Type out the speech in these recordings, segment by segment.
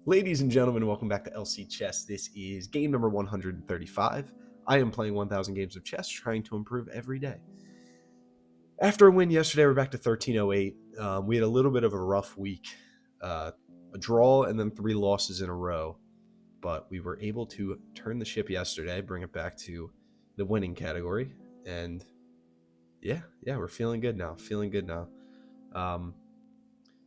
Ladies and gentlemen, welcome back to LC Chess. This is game number 135. I am playing 1,000 games of chess, trying to improve every day. After a win yesterday, we're back to 1308. We had a little bit of a rough week, a draw and then 3 losses in a row. But we were able to turn the ship yesterday, bring it back to the winning category. And yeah, we're feeling good now.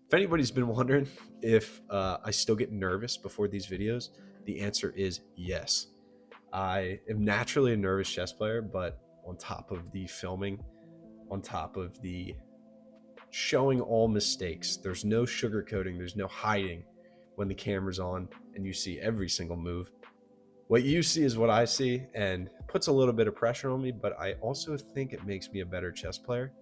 If anybody's been wondering if I still get nervous before these videos, the answer is yes. I am naturally a nervous chess player, but on top of the filming, on top of the showing all mistakes, there's no sugarcoating, there's no hiding when the camera's on and you see every single move. What you see is what I see, and puts a little bit of pressure on me, but I also think it makes me a better chess player,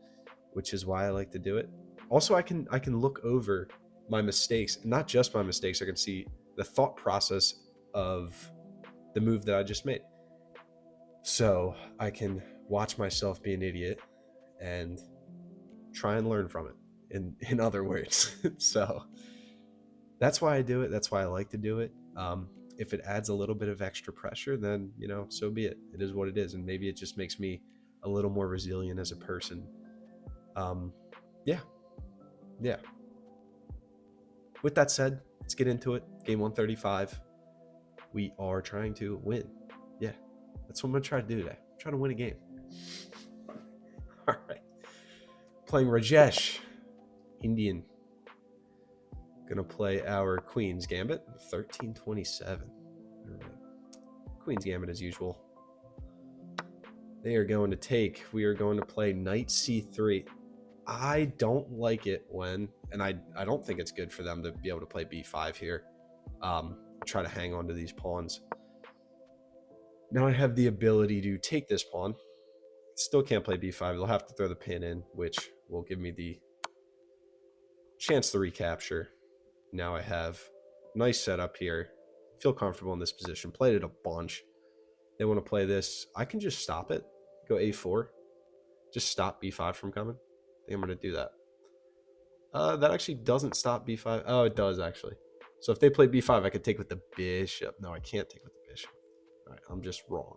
which is why I like to do it. Also, I can look over my mistakes, and not just my mistakes. I can see the thought process of the move that I just made. So I can watch myself be an idiot and try and learn from it, in other words. So that's why I do it. That's why I like to do it. If it adds a little bit of extra pressure, then, so be it. It is what it is. And maybe it just makes me a little more resilient as a person. Yeah. With that said, let's get into it. Game 135. We are trying to win. Yeah, that's what I'm going to try to do today. I'm trying to win a game. All right. Playing Rajesh, Indian. Going to play our Queen's Gambit, 1327. Queen's Gambit as usual. They are going to take. We are going to play Knight C3. I don't like it when, and I don't think it's good for them to be able to play B5 here. Try to hang on to these pawns. Now I have the ability to take this pawn. Still can't play B5. They'll have to throw the pin in, which will give me the chance to recapture. Now I have nice setup here. Feel comfortable in this position. Played it a bunch. They want to play this. I can just stop it. Go A4. Just stop B5 from coming. I think I'm going to do that. That actually doesn't stop B5. Oh, it does actually. So if they play B5, I could take with the bishop. No, I can't take with the bishop. All right, I'm just wrong.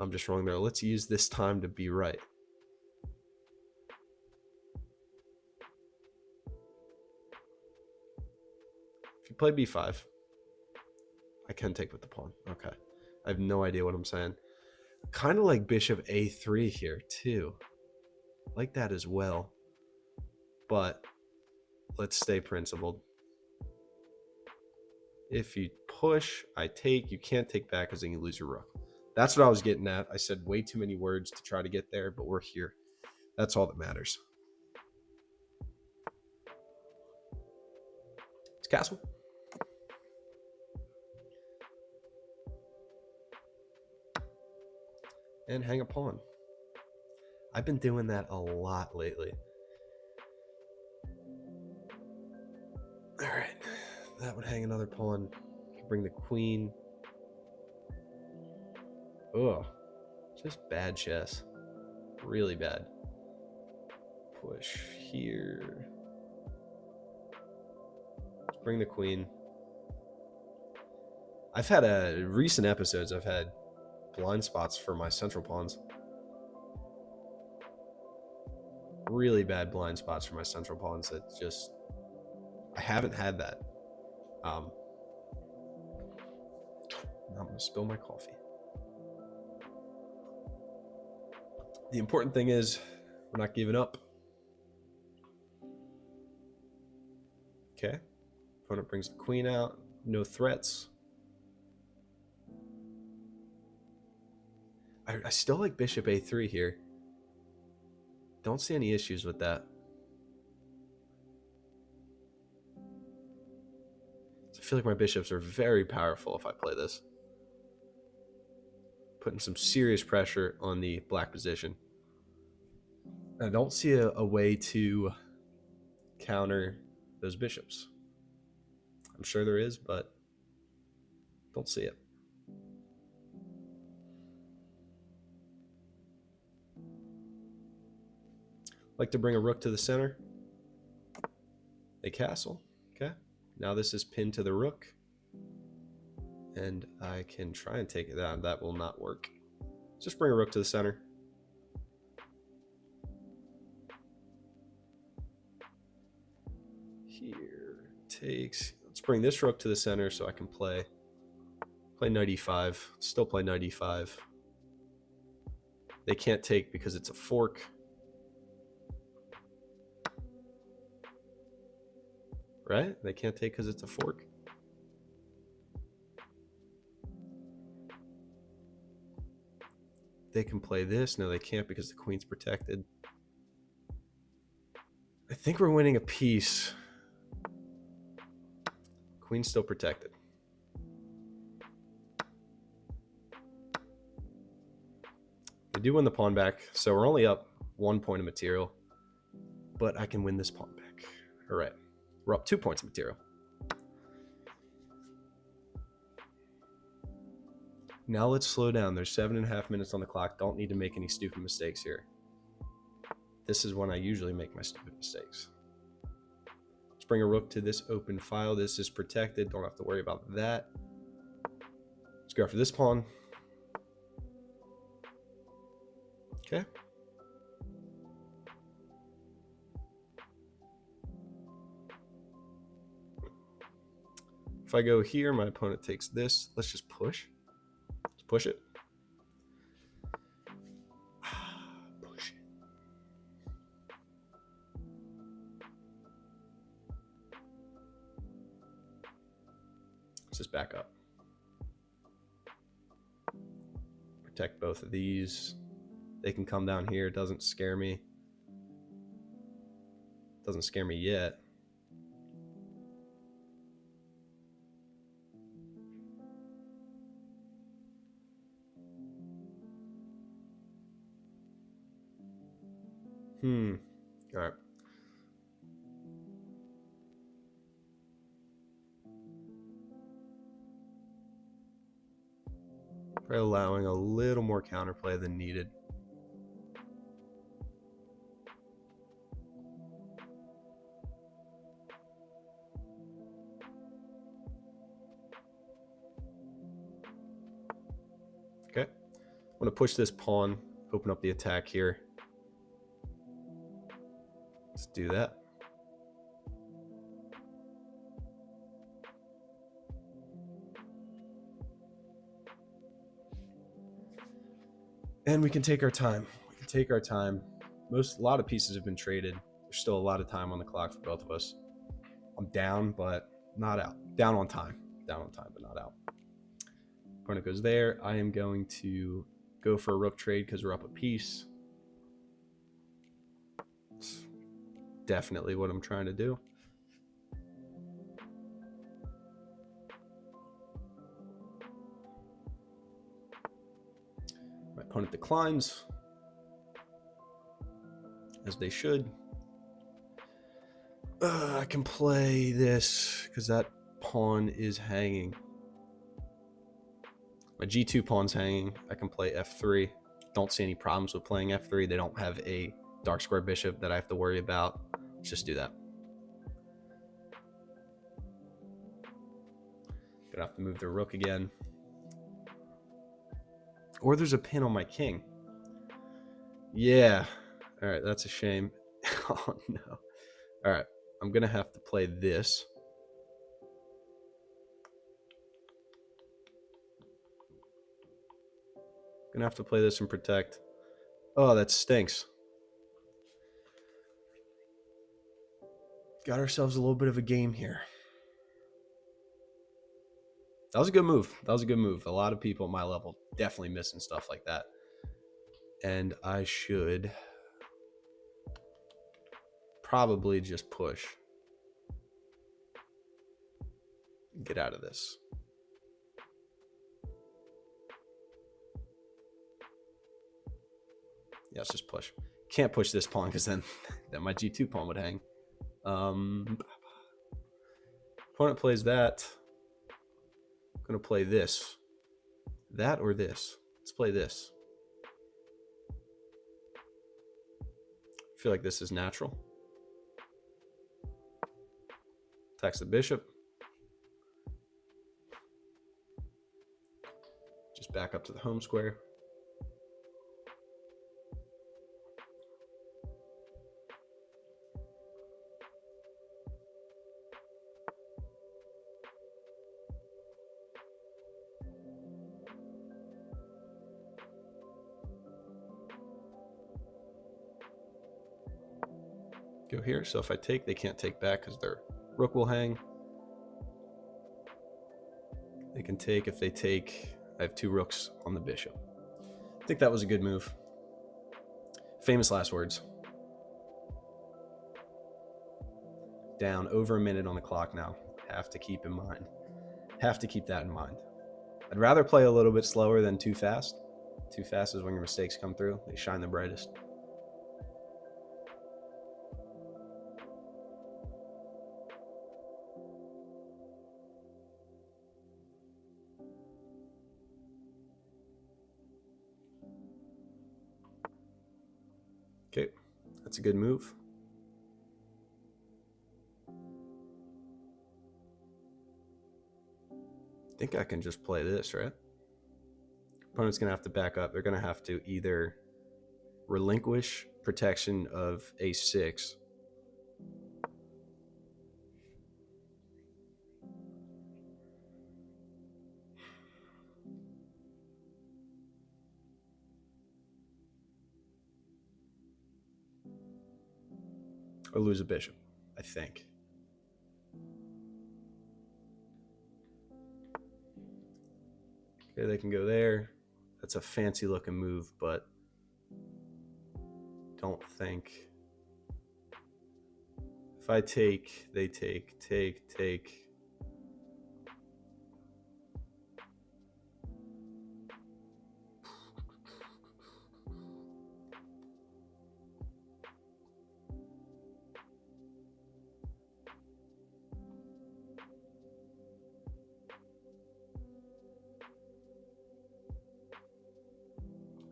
There. Let's use this time to be right. If you play B5, I can take with the pawn. Okay. I have no idea what I'm saying. Kind of like bishop A3 here, too. Like that as well. But let's stay principled. If you push, I take. You can't take back because then you lose your rook. That's what I was getting at. I said way too many words to try to get there, but we're here. That's all that matters. It's castle. And hang a pawn. I've been doing that a lot lately. All right. That would hang another pawn. Bring the queen. Ugh. Just bad chess. Really bad. Push here. Let's bring the queen. I've had recent episodes, I've had blind spots for my central pawns. Really bad blind spots for my central pawns. That just, I haven't had that. I'm gonna spill my coffee. The important thing is we're not giving up. Okay. Opponent brings the queen out. No threats. I still like bishop A3 here. Don't see any issues with that. I feel like my bishops are very powerful if I play this. Putting some serious pressure on the black position. I don't see a way to counter those bishops. I'm sure there is, but don't see it. Like to bring a rook to the center. A castle. Okay. Now this is pinned to the rook. And I can try and take it down. That will not work. Just bring a rook to the center. Here takes. Let's bring this rook to the center so I can play knight e5. Still play knight e5. They can't take because it's a fork. Right? They can't take because it's a fork. They can play this. No, they can't because the queen's protected. I think we're winning a piece. Queen's still protected. We do win the pawn back, so we're only up 1 point of material. But I can win this pawn back. All right. We're up 2 points of material. Now let's slow down. There's 7.5 minutes on the clock. Don't need to make any stupid mistakes here. This is when I usually make my stupid mistakes. Let's bring a rook to this open file. This is protected. Don't have to worry about that. Let's go after this pawn. Okay. If I go here, my opponent takes this. Let's just push. Let's push it. Push it. Let's just back up. Protect both of these. They can come down here. It doesn't scare me. Doesn't scare me yet. All right. Probably allowing a little more counterplay than needed. Okay. I'm going to push this pawn, open up the attack here. Let's do that. And we can take our time. We can take our time. A lot of pieces have been traded. There's still a lot of time on the clock for both of us. I'm down, but not out. Down on time. Down on time, but not out. Opponent goes there. I am going to go for a rook trade because we're up a piece. It's definitely what I'm trying to do. My opponent declines, as they should. I can play this because that pawn is hanging. My g2 pawn's hanging. I can play f3. Don't see any problems with playing f3. They don't have a dark square bishop that I have to worry about. Let's just do that. Gonna have to move the rook again. Or there's a pin on my king. Yeah. All right, that's a shame. Oh, no. All right, I'm going to have to play this. Going to have to play this and protect. Oh, that stinks. Got ourselves a little bit of a game here. That was a good move. That was a good move. A lot of people at my level definitely missing stuff like that. And I should probably just push. Get out of this. Yeah, let's just push. Can't push this pawn because then my g2 pawn would hang. Opponent plays that. I'm going to play this. That or this. Let's play this. I feel like this is natural. Attacks the bishop. Just back up to the home square. Go here. So if I take, they can't take back because their rook will hang. They can take. If they take, I have 2 rooks on the bishop. I think that was a good move. Famous last words. Down over a minute on the clock now. Have to keep in mind. Have to keep that in mind. I'd rather play a little bit slower than too fast. Too fast is when your mistakes come through. They shine the brightest. Okay, that's a good move. I think I can just play this, right? Opponent's going to have to back up. They're going to have to either relinquish protection of a6 or lose a bishop, I think. Okay, they can go there. That's a fancy looking move, but don't think. If I take, they take, take.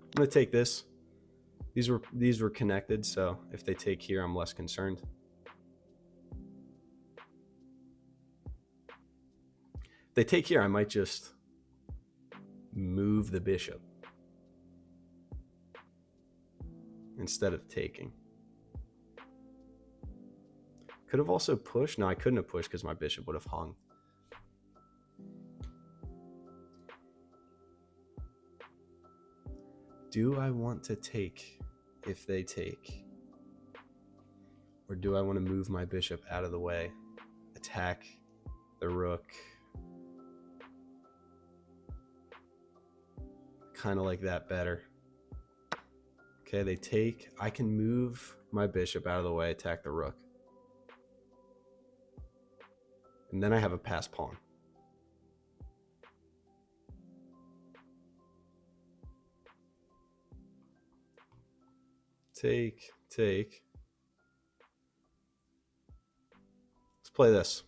I'm going to take this. These were connected, so if they take here, I'm less concerned. If they take here, I might just move the bishop instead of taking. Could have also pushed. No, I couldn't have pushed because my bishop would have hung. Do I want to take if they take? Or do I want to move my bishop out of the way? Attack the rook. Kind of like that better. Okay, they take. I can move my bishop out of the way, attack the rook. And then I have a passed pawn. Take. Let's play this.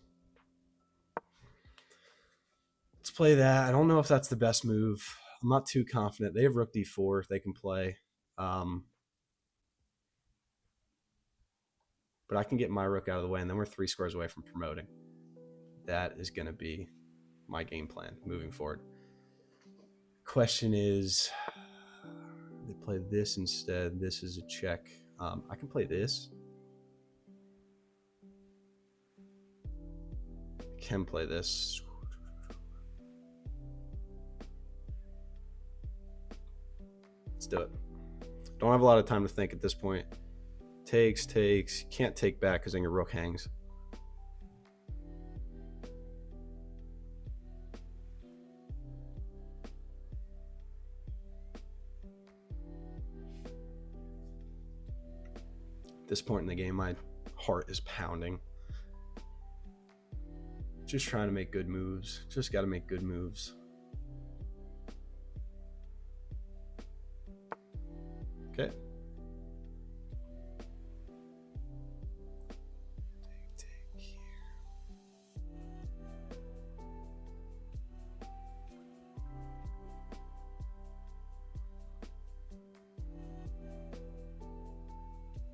Let's play that. I don't know if that's the best move. I'm not too confident. They have rook d4 they can play. But I can get my rook out of the way, and then we're 3 squares away from promoting. That is going to be my game plan moving forward. Question is, they play this instead. This is a check. I can play this. I can play this. Let's do it. Don't have a lot of time to think at this point. Takes. Can't take back because then your rook hangs. At this point in the game, my heart is pounding. Just trying to make good moves. Just got to make good moves. Okay. Take here.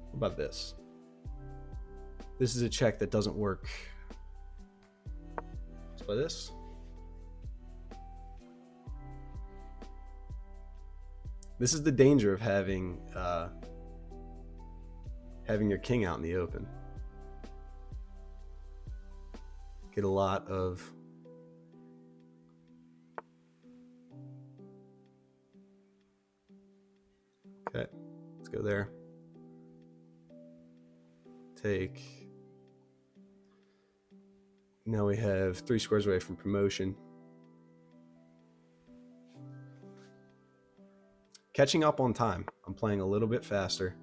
What about this? This is a check that doesn't work. Let's play this. This is the danger of having your king out in the open. Get a lot of okay. Let's go there. Take. Now we have 3 squares away from promotion. Catching up on time. I'm playing a little bit faster.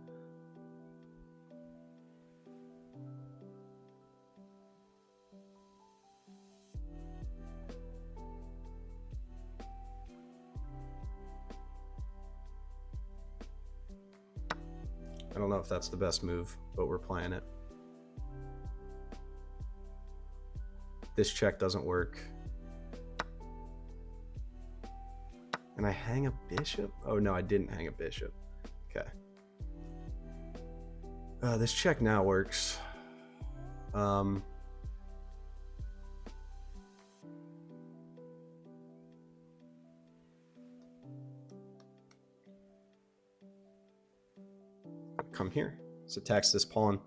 I don't know if that's the best move, but we're playing it. This check doesn't work. And I hang a bishop? Oh, no, I didn't hang a bishop. Okay. This check now works. Come here. Let's attack this pawn.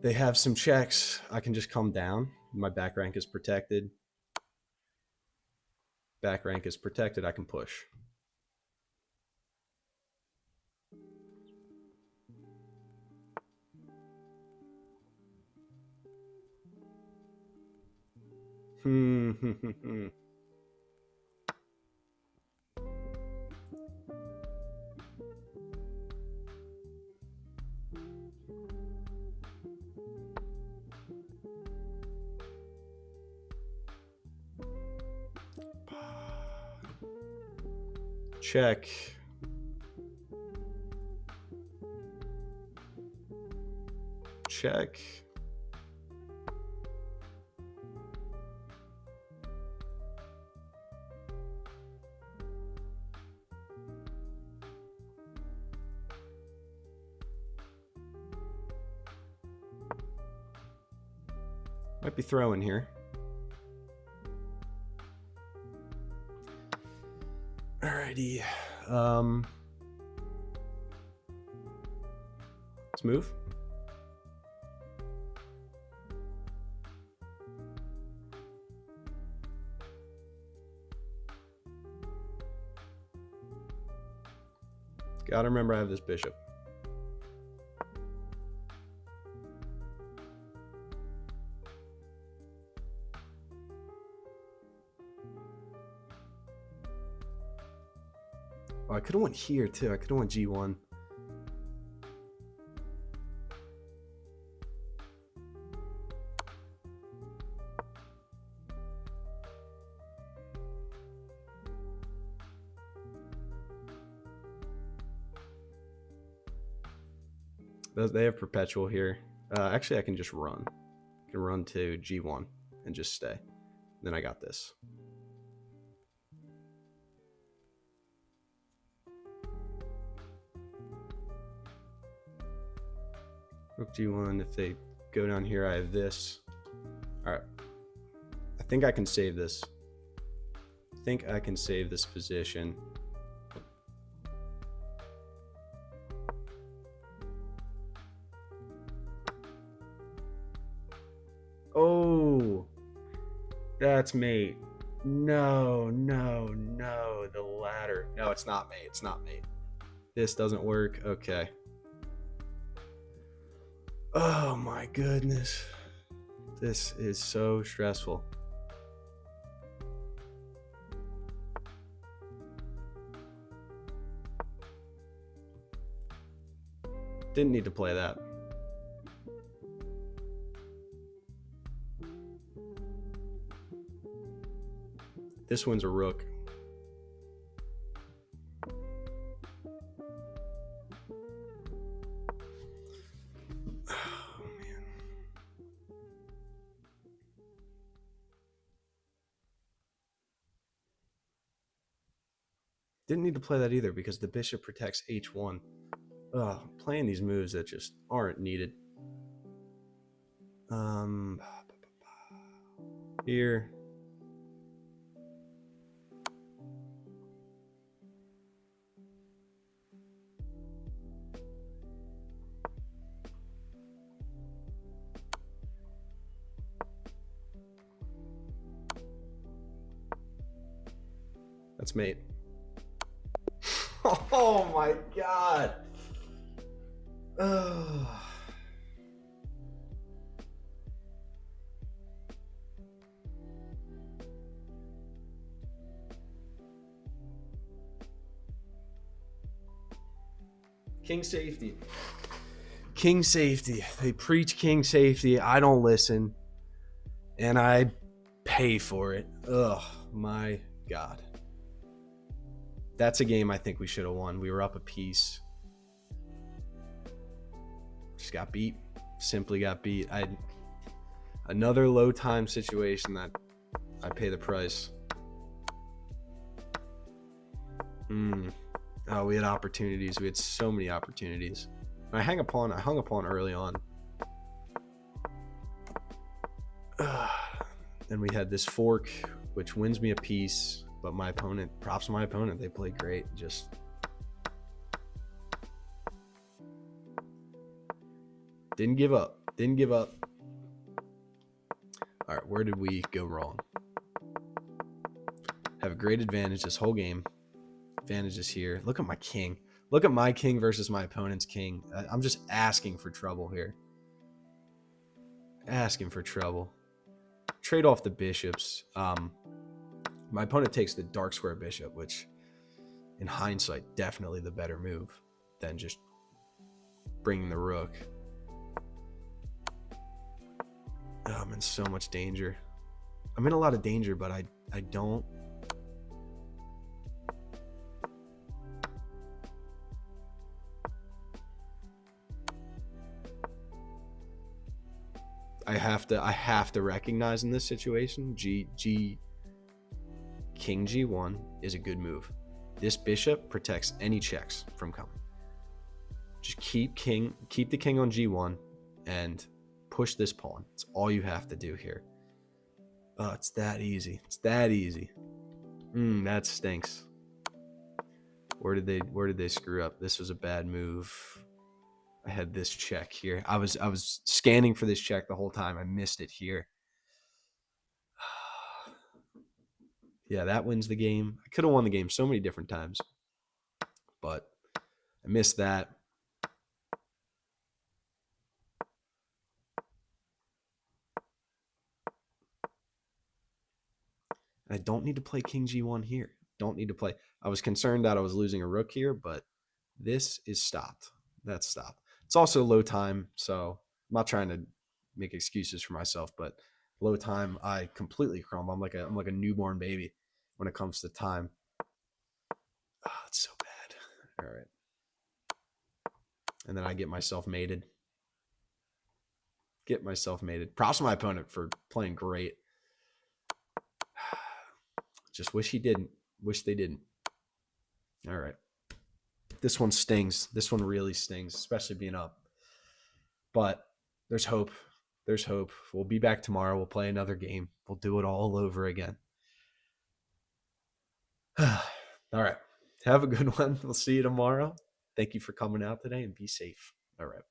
They have some checks. I can just come down. My back rank is protected. Back rank is protected. I can push. Check. Check. Might be throwing here. Alrighty. Let's move. Gotta remember I have this bishop. Oh, I could have went here too. I could have went G1. They have perpetual here. Actually, I can just run. I can run to G1 and just stay. Then I got this. Rook G1. If they go down here, I have this. All right. I think I can save this. I think I can save this position. Oh, that's mate. No, no, no. The ladder. No, it's not mate. It's not mate. This doesn't work. Okay. Oh my goodness. This is so stressful. Didn't need to play that. This one's a rook. Oh, man. Didn't need to play that either because the bishop protects h1. Ugh, playing these moves that just aren't needed. Here. That's mate. Oh my god. Oh. King safety. King safety. They preach king safety. I don't listen. And I pay for it. Ugh, my God. That's a game I think we should have won. We were up a piece. Just got beat. Simply got beat. Another low time situation that I pay the price. Oh, we had opportunities. We had so many opportunities. I hung upon early on. And we had this fork, which wins me a piece. But my opponent, props to my opponent, they played great. Just didn't give up. All right, where did we go wrong? Have a great advantage this whole game. Advantage is here. Look at my king. Look at my king versus my opponent's king. I'm just asking for trouble here. Asking for trouble. Trade off the bishops. My opponent takes the dark square bishop, which in hindsight, definitely the better move than just bringing the rook. Oh, I'm in so much danger. I'm in a lot of danger, but I don't. I have to recognize in this situation, king g1 is a good move. This bishop protects any checks from coming. Just keep the king on g1 and push this pawn. It's all you have to do here. Oh, it's that easy. That stinks. Where did they screw up? This was a bad move. I had this check here. I was scanning for this check the whole time. I missed it here. Yeah, that wins the game. I could have won the game so many different times, but I missed that. I don't need to play king g1 here. Don't need to play. I was concerned that I was losing a rook here, but this is stopped. That's stopped. It's also low time, so I'm not trying to make excuses for myself, but low time, I completely crumble. I'm like a newborn baby when it comes to time. Oh, it's so bad. All right. And then I get myself mated. Props to my opponent for playing great. Just wish he didn't. Wish they didn't. All right. This one stings. This one really stings, especially being up. But there's hope. We'll be back tomorrow. We'll play another game. We'll do it all over again. All right. Have a good one. We'll see you tomorrow. Thank you for coming out today and be safe. All right.